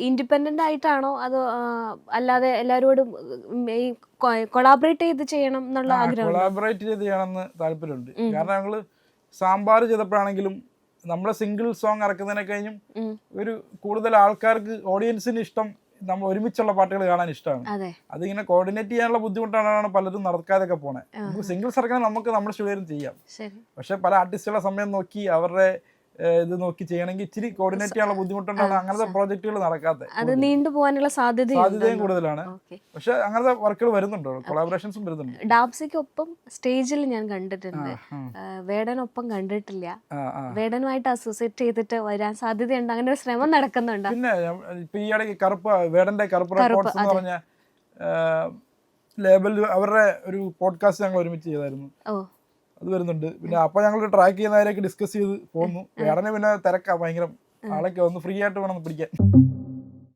Independent ആയിട്ടാണോ അതോ അല്ലാതെ എല്ലാവരോടും ഈ കൊളാബറേറ്റ് ചെയ്ത് ചെയ്യണം എന്നുള്ള ആഗ്രഹം? കൊളാബറേറ്റ് ചെയ്ത് ചെയ്യണമെന്ന് താല്പര്യമുണ്ട്. കാരണം ഞങ്ങള് സാമ്പാർ ചെയ്തപ്പോഴാണെങ്കിലും നമ്മളെ സിംഗിൾ സോങ് ഇറക്കുന്നതിനെ കഴിഞ്ഞും ഒരു കൂടുതൽ ആൾക്കാർക്ക് ഓഡിയൻസിന് ഇഷ്ടം നമ്മൾ ഒരുമിച്ചുള്ള പാട്ടുകൾ കാണാൻ ഇഷ്ടമാണ്. അതിങ്ങനെ കോർഡിനേറ്റ് ചെയ്യാനുള്ള ബുദ്ധിമുട്ടാണ് പലരും നടക്കാതൊക്കെ പോണേ. നമുക്ക് സിംഗിൾസ് ഇറക്കണം, നമുക്ക് നമ്മുടെ സ്റ്റുഡിയോയിൽ ചെയ്യാം. പക്ഷെ പല ആർട്ടിസ്റ്റുകളുടെ സമയം നോക്കി അവരുടെ ഇത് നോക്കി ചെയ്യണമെങ്കിൽ ഇച്ചിരി കോർഡിനേറ്റ് ചെയ്യാനുള്ള ബുദ്ധിമുട്ടുണ്ടാണ് അങ്ങനത്തെ പ്രോജക്റ്റുകൾ നടക്കാത്തത്. അത് നീണ്ടുപോകാനുള്ള സാധ്യതയും കൂടുതലാണ്. പക്ഷെ അങ്ങനത്തെ വർക്കുകൾ വരുന്നുണ്ടോ, കൊളാബറേഷൻസും വരുന്നുണ്ട്. ഡാബ്സിക്കൊപ്പം സ്റ്റേജിൽ ഞാൻ കണ്ടിട്ടുണ്ട്, വേടനൊപ്പം കണ്ടിട്ടില്ല. വേടനുമായിട്ട് അസോസിയേറ്റ് ചെയ്തിട്ട് വരാൻ സാധ്യതയുണ്ട്, അങ്ങനെ ഒരു ശ്രമം നടക്കുന്നുണ്ട്. പിന്നെ ഇപ്പൊ ഈ ഇടയ്ക്ക് വേടന്റെ കറുപ്പ് റെക്കോർഡ്സ് എന്ന് പറഞ്ഞ ലേബൽ അവരുടെ ഒരു പോഡ്കാസ്റ്റ് ഞങ്ങൾ ഒരുമിച്ച് ചെയ്തായിരുന്നു. അത് വരുന്നുണ്ട്. പിന്നെ അപ്പൊ ഞങ്ങൾ ട്രാക്ക് ചെയ്യുന്നവരെയൊക്കെ ഡിസ്കസ് ചെയ്ത് പോന്നു. വേടനെ പിന്നെ തിരക്കാ ഭയങ്കര, ആളൊക്കെ ഒന്ന് ഫ്രീ ആയിട്ട് വേണം പിടിക്കാൻ.